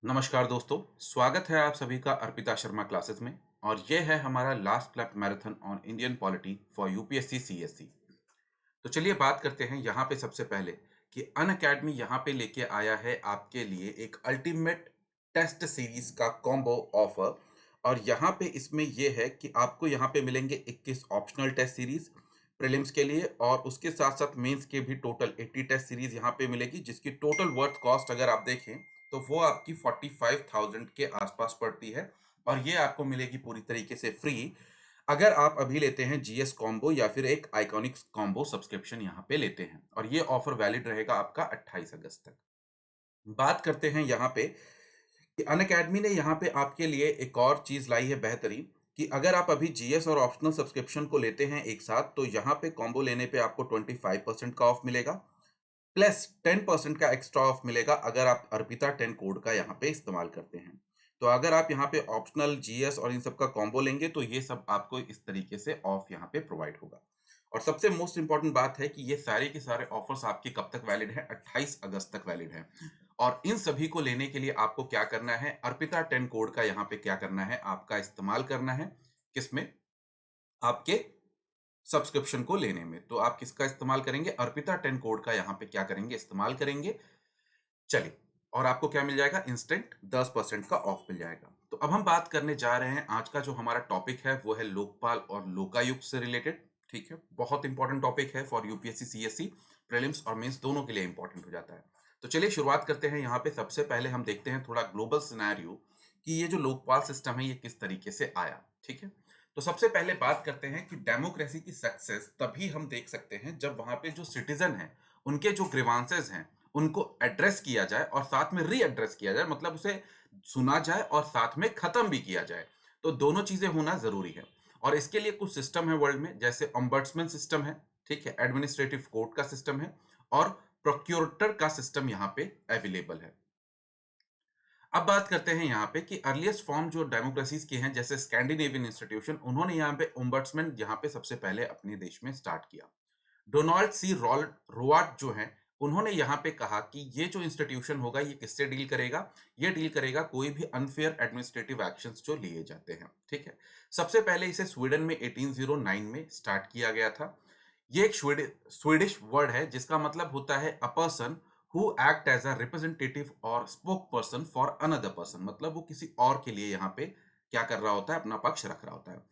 नमस्कार दोस्तों, स्वागत है आप सभी का अर्पिता शर्मा क्लासेस में। और ये है हमारा last clap marathon on Indian polity for UPSC CSC. तो चलिए बात करते हैं यहाँ पे सबसे पहले कि अन अकेडमी यहाँ पे लेके आया है आपके लिए एक अल्टीमेट टेस्ट सीरीज का कॉम्बो ऑफर। और यहाँ पे इसमें ये है कि आपको यहाँ पे मिलेंगे 21 ऑप्शनल टेस्ट सीरीज प्रीलिम्स के लिए, और उसके साथ साथ मेंस के भी टोटल 80 टेस्ट सीरीज यहाँ पे मिलेगी, जिसकी टोटल वर्थ कॉस्ट अगर आप देखें तो वो आपकी 45,000 के आसपास पड़ती है। और ये आपको मिलेगी पूरी तरीके से फ्री अगर आप अभी लेते हैं जीएस कॉम्बो या फिर एक आइकॉनिक्स कॉम्बो सब्सक्रिप्शन यहाँ पे लेते हैं। और ये ऑफर वैलिड रहेगा आपका 28 अगस्त तक। बात करते हैं यहाँ पे कि अनअकैडमी ने यहाँ पे आपके लिए एक और चीज लाई है बेहतरीन, कि अगर आप अभी जीएस और ऑप्शनल सब्सक्रिप्शन को लेते हैं एक साथ, तो यहाँ पे कॉम्बो लेने पे आपको 25% का ऑफ मिलेगा, प्लस 10% का एक्स्ट्रा ऑफ मिलेगा अगर आप अर्पिता 10 कोड का यहाँ पे इस्तेमाल करते हैं। तो अगर आप यहाँ पे ऑप्शनल जीएस और इन सब का कॉम्बो लेंगे तो ये सब आपको इस तरीके से ऑफ यहाँ पे प्रोवाइड होगा। और सबसे मोस्ट इंपॉर्टेंट बात है कि ये सारे के सारे ऑफर्स आपके कब तक वैलिड है, 28 अगस्त तक वैलिड है। और इन सभी को लेने के लिए आपको क्या करना है, अर्पिता 10 कोड का यहाँ पे क्या करना है, आपका इस्तेमाल करना है। किसमें? आपके सब्सक्रिप्शन को लेने में। तो आप किसका इस्तेमाल करेंगे? अर्पिता 10 कोड का यहाँ पे क्या करेंगे, इस्तेमाल करेंगे। चलिए, और आपको क्या मिल जाएगा? इंस्टेंट 10% का ऑफ मिल जाएगा। तो अब हम बात करने जा रहे हैं, आज का जो हमारा टॉपिक है वो है लोकपाल और लोकायुक्त से रिलेटेड। ठीक है, बहुत इंपॉर्टेंट टॉपिक है फॉर यूपीएससी सीएससी, प्रीलिम्स और मेंस दोनों के लिए इंपॉर्टेंट हो जाता है। तो चलिए शुरुआत करते हैं। यहाँ पे सबसे पहले हम देखते हैं थोड़ा ग्लोबल सिनेरियो कि ये जो लोकपाल सिस्टम है ये किस तरीके से आया। ठीक है, तो सबसे पहले बात करते हैं कि डेमोक्रेसी की सक्सेस तभी हम देख सकते हैं जब वहां पे जो सिटीजन है उनके जो ग्रीवांसेस हैं उनको एड्रेस किया जाए और साथ में री एड्रेस किया जाए, मतलब उसे सुना जाए और साथ में खत्म भी किया जाए। तो दोनों चीजें होना जरूरी है। और इसके लिए कुछ सिस्टम है वर्ल्ड में, जैसे ऑम्बड्समैन सिस्टम है, ठीक है, एडमिनिस्ट्रेटिव कोर्ट का सिस्टम है, और प्रोक्योरेटर का सिस्टम यहाँ पे अवेलेबल है। अब बात करते हैं यहाँ पे कि अर्लीस्ट फॉर्म जो डेमोक्रेसीज की हैं, जैसे स्कैंडिनेवियन इंस्टीट्यूशन, उन्होंने यहाँ पे ओम्बड्समैन यहाँ पे सबसे पहले अपने देश में स्टार्ट किया। डोनाल्ड सी रोवाट जो हैं, उन्होंने यहाँ पे कहा कि ये जो इंस्टीट्यूशन होगा ये किससे डील करेगा? ये डील करेगा कोई भी अनफेयर एडमिनिस्ट्रेटिव एक्शंस जो लिए जाते हैं। ठीक है, सबसे पहले इसे स्वीडन में 1809 में स्टार्ट किया गया था। ये एक स्वीडिश वर्ड है जिसका मतलब होता है a person who act as a representative और spoke person for another person, मतलब वो किसी और के लिए यहाँ पे क्या कर रहा होता है, अपना पक्ष रख रहा होता है।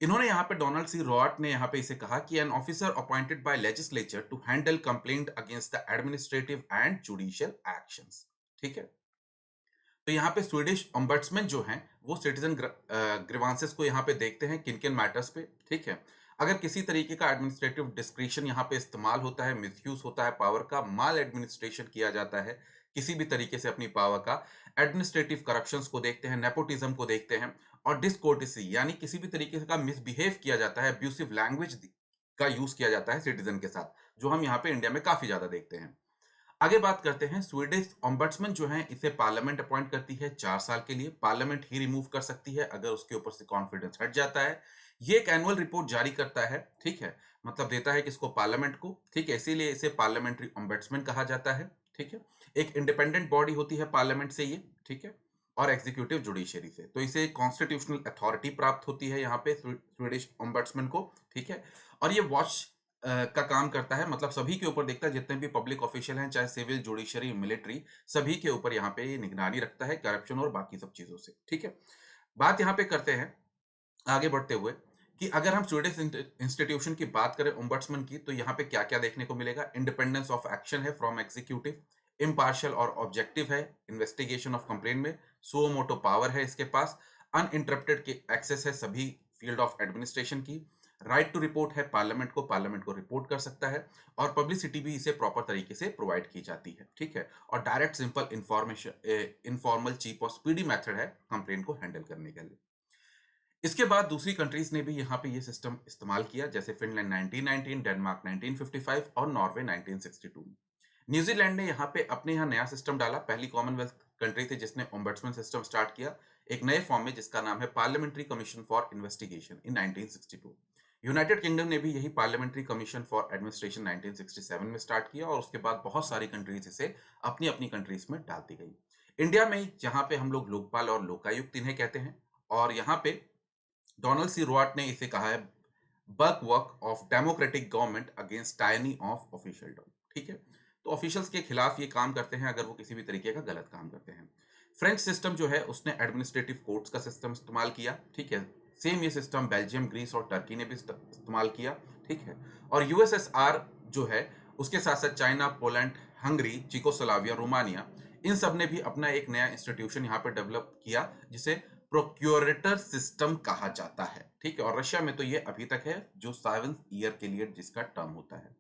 इन्होंने यहाँ पे डोनाल्ड सी रॉट ने यहाँ पे इसे कहा कि an officer appointed by legislature to handle complaint against the administrative and judicial actions. ठीक है, तो यहाँ पे स्वीडिश ओम्बड्समैन जो हैं वो सिटीजन ग्रीवांसेस को यहाँ पे देखते हैं किन किन मैटर्स पे। ठीक है, अगर किसी तरीके का एडमिनिस्ट्रेटिव डिस्क्रिशन यहाँ पे इस्तेमाल होता है, मिसयूज होता है पावर का, माल एडमिनिस्ट्रेशन किया जाता है किसी भी तरीके से अपनी पावर का, एडमिनिस्ट्रेटिव करप्शंस को देखते हैं, नेपोटिज्म को देखते हैं, और डिसकोर्टेसी यानी किसी भी तरीके का मिसबिहेव किया जाता है, अब्यूसिव लैंग्वेज का यूज किया जाता है सिटीजन के साथ, जो हम यहाँ पे इंडिया में काफी ज्यादा देखते हैं। आगे बात करते हैं, स्वीडिश ओम्बड्समैन जो है इसे पार्लियामेंट अपॉइंट करती है 4 साल के लिए। पार्लियामेंट ही रिमूव कर सकती है अगर उसके ऊपर से कॉन्फिडेंस हट जाता है। ये एक एनुअल रिपोर्ट जारी करता है, ठीक है, मतलब देता है किसको? पार्लियामेंट को। ठीक है, इसीलिए इसे पार्लियामेंट्री ओम्बड्समैन कहा जाता है। ठीक है, एक इंडिपेंडेंट बॉडी होती है पार्लियामेंट से ये, ठीक है, और एग्जीक्यूटिव जुडिशरी से, तो इसे कॉन्स्टिट्यूशनल अथॉरिटी प्राप्त होती है यहाँ पे स्वीडिश ओम्बड्समैन को। ठीक है, और ये वॉच का काम करता है, मतलब सभी के ऊपर देखता है, जितने भी पब्लिक ऑफिशियल हैं, चाहे सिविल, जुडिशरी, मिलिट्री, सभी के ऊपर यहाँ पे ये निगरानी रखता है करप्शन और बाकी सब चीजों से। ठीक है, बात यहाँ पे करते हैं आगे बढ़ते हुए कि अगर हम स्वीडिश इंस्टीट्यूशन की बात करें ओम्बड्समैन की, तो यहाँ पे क्या क्या देखने को मिलेगा? इंडिपेंडेंस ऑफ एक्शन है फ्रॉम एग्जीक्यूटिव, इम्पार्शियल और ऑब्जेक्टिव है इन्वेस्टिगेशन ऑफ कंप्लेन में, सुओ मोटो पावर है इसके पास, अनइंटरप्टेड के एक्सेस है सभी फील्ड ऑफ एडमिनिस्ट्रेशन की, राइट टू रिपोर्ट है पार्लियामेंट को रिपोर्ट कर सकता है, और पब्लिसिटी भी इसे प्रॉपर तरीके से प्रोवाइड की जाती है। ठीक है, और direct simple information informal cheap और स्पीडी मेथड है कंप्लेन को हैंडल करने के लिए। इसके बाद दूसरी कंट्रीज ने भी यहाँ पे ये सिस्टम इस्तेमाल किया, जैसे फिनलैंड 1919, डेनमार्क 1955 और नॉर्वे 1962 में। न्यूजीलैंड ने यहाँ पे अपने यहाँ नया सिस्टम डाला, पहली कॉमनवेल्थ कंट्री थी जिसने ओम्बड्समैन सिस्टम स्टार्ट किया एक नए फॉर्म में, जिसका नाम है parliamentary commission for investigation in 1962। United kingdom ने भी यही पार्लियामेंट्री कमीशन फॉर एडमिनिस्ट्रेशन 1967 में स्टार्ट किया, और उसके बाद बहुत सारी कंट्रीज इसे अपनी अपनी कंट्रीज में डालती गई। इंडिया में यहाँ पे हम लोग लोकपाल और लोकायुक्त इन्हें कहते हैं, और यहाँ पे डोनाल्ड सी रोआट ने इसे कहा है bulwark of democratic government against tyranny of officialdom. ठीक है, तो ऑफिशियल्स के खिलाफ ये काम करते हैं अगर वो किसी भी तरीके का गलत काम करते हैं। फ्रेंच सिस्टम जो है उसने एडमिनिस्ट्रेटिव कोर्ट्स का सिस्टम इस्तेमाल किया। ठीक है, सेम ये सिस्टम बेल्जियम, ग्रीस और टर्की ने भी इस्तेमाल किया। ठीक है, और यूएसएसआर जो है उसके साथ साथ China, Poland, Hungary, Czechoslovakia, Romania, इन सब ने भी अपना एक नया इंस्टीट्यूशन यहाँ पे डेवलप किया जिसे प्रोक्योरेटर सिस्टम कहा जाता है। ठीक है, और रशिया में तो ये अभी तक है जो 7 ईयर के लिए जिसका टर्म होता है।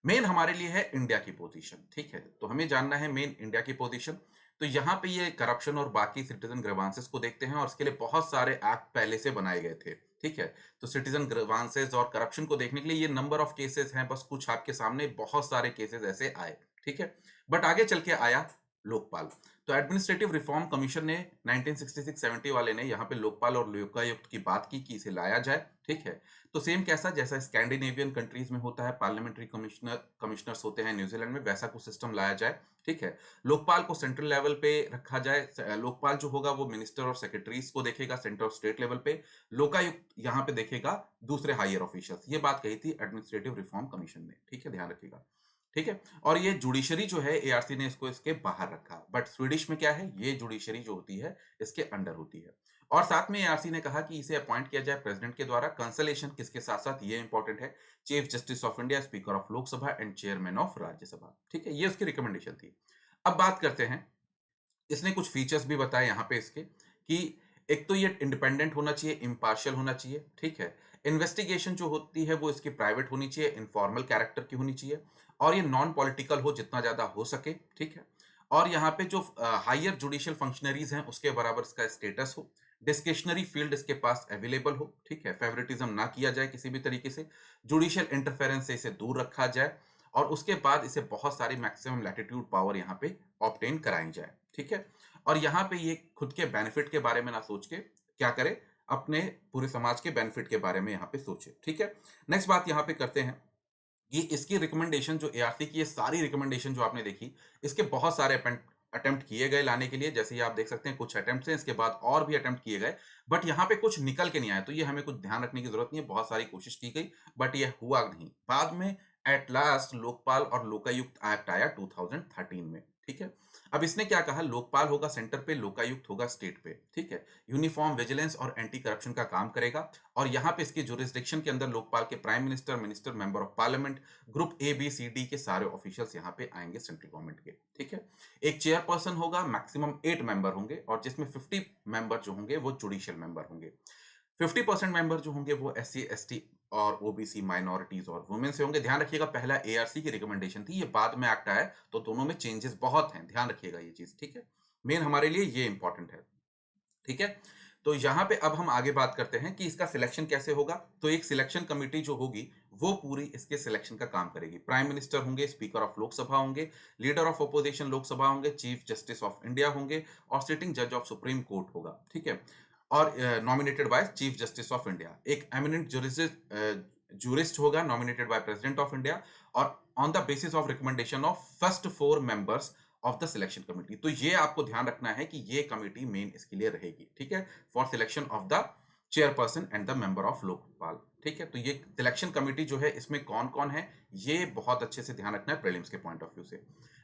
मेन हमारे लिए है इंडिया की पोजीशन। ठीक है, तो हमें जानना है मेन इंडिया की पोजीशन। तो यहाँ पे ये करप्शन और बाकी सिटीजन ग्रीवांसेस को देखते हैं, और इसके लिए बहुत सारे एक्ट पहले से बनाए गए थे। ठीक है, तो सिटीजन ग्रीवांसेस और करप्शन को देखने के लिए ये नंबर ऑफ केसेस हैं, बस कुछ आपके सामने बहुत सारे केसेस ऐसे आए। ठीक है, बट आगे चल के आया लोकपाल। तो एडमिनिस्ट्रेटिव रिफॉर्म कमीशन ने 1966-70 वाले ने यहाँ पे लोकपाल और लोकायुक्त की बात की कि इसे लाया जाए। ठीक है, तो सेम कैसा जैसा स्कैंडिनेवियन कंट्रीज में होता है, पार्लियामेंट्री कमिश्नर्स होते हैं न्यूजीलैंड में, वैसा कुछ सिस्टम लाया जाए। ठीक है, लोकपाल को सेंट्रल लेवल पे रखा जाए। लोकपाल जो होगा वो मिनिस्टर और सेक्रेटरीज को देखेगा सेंटर और स्टेट लेवल पे। लोकायुक्त यहाँ पे देखेगा दूसरे हायर ऑफिशियल्स। ये बात कही थी एडमिनिस्ट्रेटिव रिफॉर्म कमीशन ने। ठीक है, ध्यान रखिएगा। ठीक है, और ये जुडिशरी जो है एआरसी ने इसको इसके बाहर रखा, बट स्वीडिश में क्या है, ये जुडिशरी जो होती है इसके अंडर होती है। और साथ में एआरसी ने कहा कि इसे अपॉइंट किया जाए प्रेसिडेंट के द्वारा, कंसलेशन किसके साथ साथ, ये इंपॉर्टेंट है, chief justice of India, speaker of Lok Sabha and chairman of Rajya Sabha. ठीक है, ये उसकी रिकमेंडेशन थी। अब बात करते हैं, इसने कुछ फीचर्स भी बताए यहाँ पे इसके कि एक तो ये इंडिपेंडेंट होना चाहिए, इम्पार्शियल होना चाहिए। ठीक है, इन्वेस्टिगेशन जो होती है वो इसकी प्राइवेट होनी चाहिए, इनफॉर्मल कैरेक्टर की होनी चाहिए, और ये नॉन पॉलिटिकल हो जितना ज्यादा हो सके। ठीक है, और यहाँ पे जो हायर जुडिशियल फंक्शनरीज हैं उसके बराबर इसका स्टेटस हो, डिस्क्रिशनरी फील्ड इसके पास अवेलेबल हो। ठीक है, फेवरेटिज्म ना किया जाए किसी भी तरीके से, जुडिशियल इंटरफेरेंस से इसे दूर रखा जाए, और उसके बाद इसे बहुत सारी मैक्सिमम लैटिट्यूड पावर यहाँ पे ऑब्टेन कराई जाए। ठीक है, और यहाँ पे ये खुद के बेनिफिट के बारे में ना सोच के क्या करे, अपने पूरे समाज के बेनिफिट के बारे में यहाँ पे सोचे। ठीक है, नेक्स्ट बात यहाँ पे करते हैं कि इसकी रिकमेंडेशन जो एआरसी की, ये सारी रिकमेंडेशन जो आपने देखी, इसके बहुत सारे अटेम्प्ट किए गए लाने के लिए। जैसे ये आप देख सकते हैं कुछ अटेम्प्ट हैं, इसके बाद और भी अटेम्प्ट किए गए, बट यहाँ पे कुछ निकल के नहीं आया, तो ये हमें कुछ ध्यान रखने की जरूरत नहीं है। बहुत सारी कोशिश की गई बट ये हुआ नहीं। बाद में एट लास्ट लोकपाल और लोकायुक्त एक्ट आया 2013 में। ठीक है, अब इसने क्या कहा, लोकपाल होगा सेंटर पे, लोकायुक्त होगा स्टेट पे। ठीक है, यूनिफॉर्म विजिलेंस और एंटी करप्शन का काम करेगा, और यहाँ पे इसकी जुरिस्डिक्शन के अंदर लोकपाल के prime minister, minister, member of parliament, group A B C D के सारे ऑफिशियल्स यहाँ पे आएंगे सेंट्रल गवर्नमेंट के। ठीक है, एक चेयरपर्सन होगा, मैक्सिमम 8 मेंबर होंगे, और जिसमें 50 मेंबर जो होंगे वो जुडिशियल मेंबर होंगे। 50% मेंबर जो होंगे वो एससी एसटी और ओबीसी माइनॉरिटीज और वुमेन से होंगे। ध्यान रखिएगा, पहला एआरसी की रिकमेंडेशन थी, ये बाद में एक्ट आया, तो दोनों में चेंजेस बहुत हैं, ध्यान रखिएगा ये चीज। ठीक है, मेन हमारे लिए ये इंपॉर्टेंट है। ठीक है, तो यहाँ पे अब हम आगे बात करते हैं कि इसका सिलेक्शन कैसे होगा। तो एक सिलेक्शन कमेटी जो होगी वो पूरी इसके सिलेक्शन का काम करेगी। प्राइम मिनिस्टर होंगे, स्पीकर ऑफ लोकसभा होंगे, लीडर ऑफ अपोजिशन लोकसभा होंगे, चीफ जस्टिस ऑफ इंडिया होंगे, और सिटिंग जज ऑफ सुप्रीम कोर्ट होगा। ठीक है, और nominated by chief justice of India. एक एमिनेंट जूरिस्ट होगा nominated by president of India, और on the basis of recommendation of first 4 members of the selection committee. तो ये आपको ध्यान रखना है कि ये कमेटी मेन इसके लिए रहेगी। ठीक है, for selection of the chairperson and the member of Lokpal. ठीक है, तो ये सिलेक्शन कमेटी जो है इसमें कौन कौन है ये बहुत अच्छे से ध्यान रखना है प्रीलिम्स के पॉइंट ऑफ व्यू से।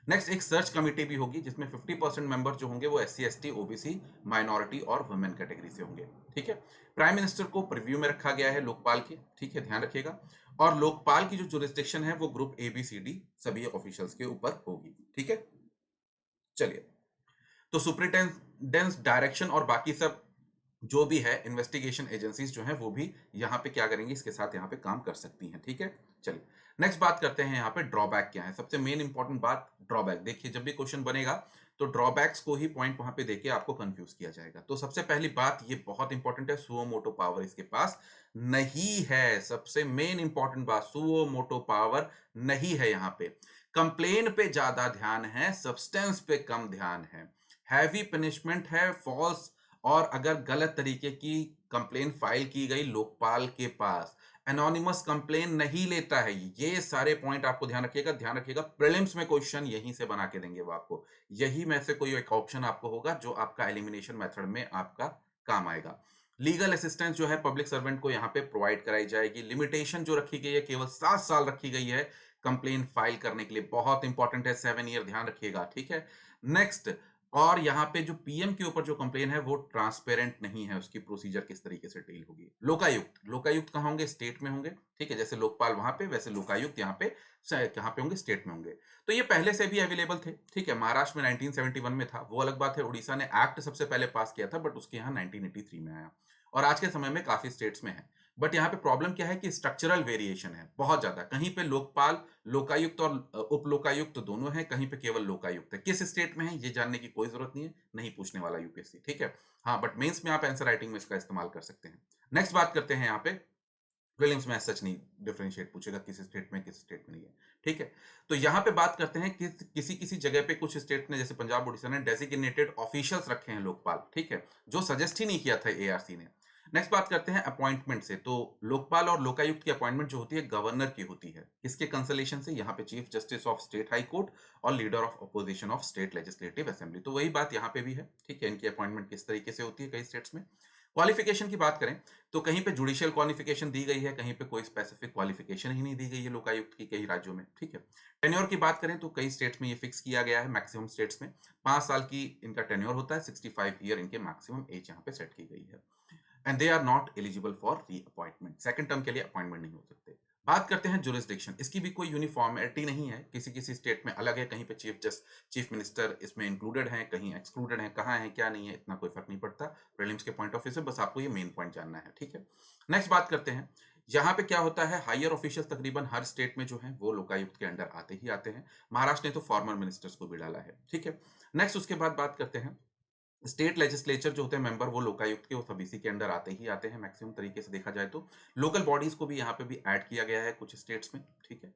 नेक्स्ट एक सर्च कमेटी भी होगी जिसमें 50% मेंबर जो होंगे वो एससी एसटी ओबीसी माइनॉरिटी और वुमेन कैटेगरी से होंगे। ठीक है, प्राइम मिनिस्टर को प्रीव्यू में रखा गया है लोकपाल के। ठीक है, ध्यान रखिएगा, और लोकपाल की जो जुरिस्डिक्शन है वो group A B C D सभी ऑफिशियल्स के ऊपर होगी। ठीक है, चलिए, तो सुपरिटेंडेंस डायरेक्शन और बाकी सब जो भी है इन्वेस्टिगेशन एजेंसीज जो हैं वो भी यहाँ पे क्या करेंगी, इसके साथ यहाँ पे काम कर सकती हैं। ठीक है, चलिए नेक्स्ट बात करते हैं यहाँ पे ड्रॉबैक क्या है। सबसे मेन इंपॉर्टेंट बात ड्रॉबैक। देखिए, जब भी क्वेश्चन बनेगा तो ड्रॉबैक्स को ही पॉइंट वहां पे देके आपको कंफ्यूज किया जाएगा। तो सबसे पहली बात ये बहुत इंपॉर्टेंट है, सुओ मोटो पावर इसके पास नहीं है। सबसे मेन इंपॉर्टेंट बात, सुओ मोटो पावर नहीं है यहाँ पे। कंप्लेन पे ज्यादा ध्यान है, सब्सटेंस पे कम ध्यान है। हैवी पनिशमेंट है, फॉल्स, और अगर गलत तरीके की कंप्लेन फाइल की गई लोकपाल के पास, एनोनिमस कंप्लेन नहीं लेता है। ये सारे पॉइंट आपको ध्यान रखिएगा, प्रीलिम्स में क्वेश्चन यहीं से बना के देंगे वो आपको। यही में से कोई एक ऑप्शन आपको होगा जो आपका एलिमिनेशन मेथड में आपका काम आएगा। लीगल असिस्टेंस जो है पब्लिक सर्वेंट को यहाँ पे प्रोवाइड कराई जाएगी। लिमिटेशन जो रखी गई है केवल 7 साल रखी गई है कंप्लेन फाइल करने के लिए, बहुत इंपॉर्टेंट है, 7 ईयर ध्यान रखिएगा, ठीक है। नेक्स्ट, और यहाँ पे जो पीएम के ऊपर जो कंप्लेन है वो ट्रांसपेरेंट नहीं है, उसकी प्रोसीजर किस तरीके से डील होगी। लोकायुक्त कहाँ होंगे? स्टेट में होंगे, ठीक है, जैसे लोकपाल वहां पे वैसे लोकायुक्त यहाँ पे कहाँ पे होंगे? स्टेट में होंगे। तो ये पहले से भी अवेलेबल थे, ठीक है। महाराष्ट्र में 1971 में था, वो अलग बात है। उड़ीसा ने एक्ट सबसे पहले पास किया था, बट उसके यहाँ 1983 में आया, और आज के समय में काफी स्टेट्स में है। बट यहाँ पे प्रॉब्लम क्या है कि स्ट्रक्चरल वेरिएशन है बहुत ज्यादा। कहीं पे लोकपाल, लोकायुक्त और उप लोकायुक्त दोनों हैं, कहीं पे केवल लोकायुक्त है। किस स्टेट में है ये जानने की कोई जरूरत नहीं है, नहीं पूछने वाला यूपीएससी, ठीक है। हाँ, बट मेंस में आप आंसर राइटिंग में इसका इस्तेमाल कर सकते हैं। नेक्स्ट बात करते हैं यहाँ पे, प्रीलिम्स में सच नहीं डिफरेंशिएट पूछेगा किस स्टेट में किस स्टेट में नहीं है, ठीक है। तो यहाँ पे बात करते हैं कि किसी किसी जगह पे कुछ स्टेट ने, जैसे पंजाब उड़ीसा ने डेजिग्नेटेड ऑफिशियल्स रखे हैं लोकपाल, ठीक है, जो सजेस्ट ही नहीं किया था एआरसी ने। नेक्स्ट बात करते हैं अपॉइंटमेंट से। तो लोकपाल और लोकायुक्त की अपॉइंटमेंट जो होती है गवर्नर की होती है, किसके कंसलेशन से? यहाँ पे chief justice of state high court और leader of opposition of state legislative assembly. तो वही बात यहाँ पे भी है, ठीक है। इनकी अपॉइंटमेंट किस तरीके से होती है कई स्टेट्स में। क्वालिफिकेशन की बात करें तो कहीं पे जुडिशियल क्वालिफिकेशन दी गई है, कहीं पे कोई स्पेसिफिक क्वालिफिकेशन ही नहीं दी गई है लोकायुक्त की कई राज्यों में, ठीक है। टेन्योर की बात करें तो कई स्टेट्स में ये फिक्स किया गया है, मैक्सिमम स्टेट्स में 5 साल की इनका टेन्योर होता है, 65 ईयर इनके मैक्सिमम एज यहाँ पे सेट की गई है। And they are not eligible for reappointment, second term के लिए अपॉइंटमेंट नहीं हो सकते। बात करते हैं जुरिस्डिक्शन, इसकी भी कोई यूनिफॉर्मिटी नहीं है, किसी किसी स्टेट में अलग है, कहीं पे चीफ मिनिस्टर इसमें इंक्लूडेड है, कहीं एक्सक्लूडेड है, कहाँ है क्या नहीं है इतना कोई फर्क नहीं पड़ता प्रीलिम्स के पॉइंट ऑफ व्यू से, बस आपको ये मेन पॉइंट जानना है, ठीक है। नेक्स्ट बात करते हैं, यहाँ पे क्या होता है, हायर ऑफिशियल तकरीबन हर स्टेट में जो है वो लोकायुक्त के अंडर आते ही आते हैं। महाराष्ट्र ने तो फॉर्मर मिनिस्टर्स को भी डाला है, ठीक है। नेक्स्ट उसके बाद बात करते हैं स्टेट लेजिस्लेचर जो होते हैं मेंबर, वो लोकायुक्त के, वो सब इसी के अंडर आते ही आते हैं मैक्सिमम तरीके से देखा जाए तो। लोकल बॉडीज को भी यहाँ पे भी ऐड किया गया है कुछ स्टेट्स में, ठीक है।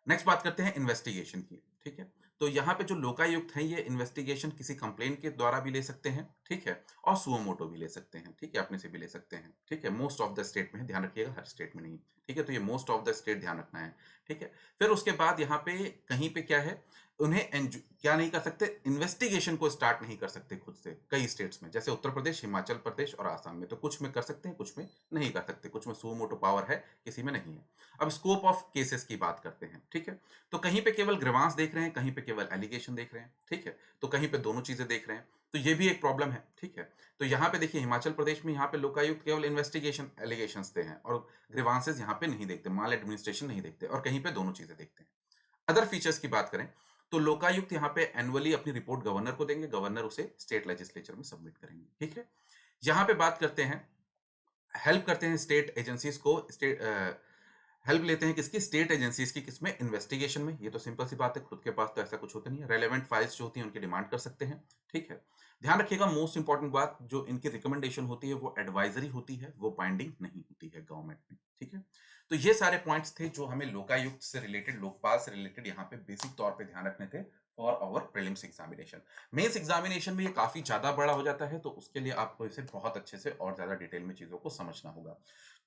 नेक्स्ट बात करते हैं इन्वेस्टिगेशन की, ठीक है। तो यहाँ पे जो लोकायुक्त हैं ये इन्वेस्टिगेशन किसी कंप्लेन के द्वारा भी ले सकते हैं, ठीक है, और सुओ मोटो भी ले सकते हैं, ठीक है, अपने से भी ले सकते हैं, ठीक है। मोस्ट ऑफ द स्टेट में है, ध्यान रखिएगा हर स्टेट में नहीं, ठीक है। तो ये मोस्ट ऑफ द स्टेट ध्यान रखना है, ठीक है। फिर उसके बाद यहाँ पे कहीं पे क्या है, उन्हें क्या नहीं कर सकते, इन्वेस्टिगेशन को स्टार्ट नहीं कर सकते खुद से कई स्टेट्स में, जैसे उत्तर प्रदेश, हिमाचल प्रदेश और आसाम में। तो कुछ में कर सकते हैं, कुछ में नहीं कर सकते, कुछ में सुओ मोटो पावर है, किसी में नहीं है। अब स्कोप ऑफ केसेस की बात करते हैं, ठीक है। तो कहीं पे केवल ग्रीवांस देख रहे हैं, कहीं पे केवल एलिगेशन देख रहे हैं, ठीक है। तो कहीं पे दोनों चीजें देख रहे हैं, तो ये भी एक प्रॉब्लम है, ठीक है। तो यहाँ पे देखिए हिमाचल प्रदेश में यहाँ पे लोकायुक्त केवल इन्वेस्टिगेशन एलिगेशंस दे हैं और ग्रीवांसेस यहाँ पे नहीं देखते, माल एडमिनिस्ट्रेशन नहीं देखते, और कहीं पे दोनों चीजें देखते हैं। अदर फीचर्स की बात करें तो लोकायुक्त यहाँ पे एनुअली अपनी रिपोर्ट गवर्नर को देंगे, गवर्नर उसे स्टेट लेजिस्लेचर में सबमिट करेंगे, ठीक है। यहाँ पे बात करते हैं, हेल्प करते हैं स्टेट एजेंसीज को, स्टेट हेल्प लेते हैं किसकी, स्टेट एजेंसीज की, किसमें, इन्वेस्टिगेशन में। ये तो सिंपल सी बात है, खुद के पास तो ऐसा कुछ होता नहीं है। रेलेवेंट फाइल्स जो होती हैं उनकी डिमांड कर सकते हैं, ठीक है। ध्यान रखिएगा मोस्ट इंपॉर्टेंट बात, जो इनकी रिकमेंडेशन होती है वो एडवाइजरी होती है, वो बाइंडिंग नहीं होती है गवर्नमेंट में, ठीक है। तो ये सारे पॉइंट्स थे जो हमें लोकायुक्त से रिलेटेड, लोकपाल से रिलेटेड यहाँ पे बेसिक तौर पे ध्यान रखने थे for our prelims examination. Mains examination में ये काफी ज्यादा बड़ा हो जाता है, तो उसके लिए आपको इसे बहुत अच्छे से और ज्यादा डिटेल में चीजों को समझना होगा।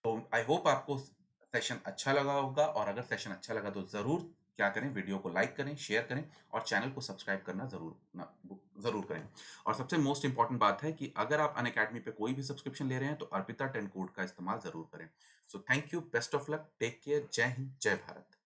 तो आई होप आपको सेशन अच्छा लगा होगा, और अगर सेशन अच्छा लगा तो जरूर क्या करें, वीडियो को लाइक करें, शेयर करें, और चैनल को सब्सक्राइब करना जरूर करें। और सबसे मोस्ट इंपॉर्टेंट बात है कि अगर आप अनअकैडमी पे कोई भी सब्सक्रिप्शन ले रहे हैं तो अर्पिता 10 कोड का इस्तेमाल जरूर करें। So thank you, best of luck, take care, Jai Hind, जय भारत।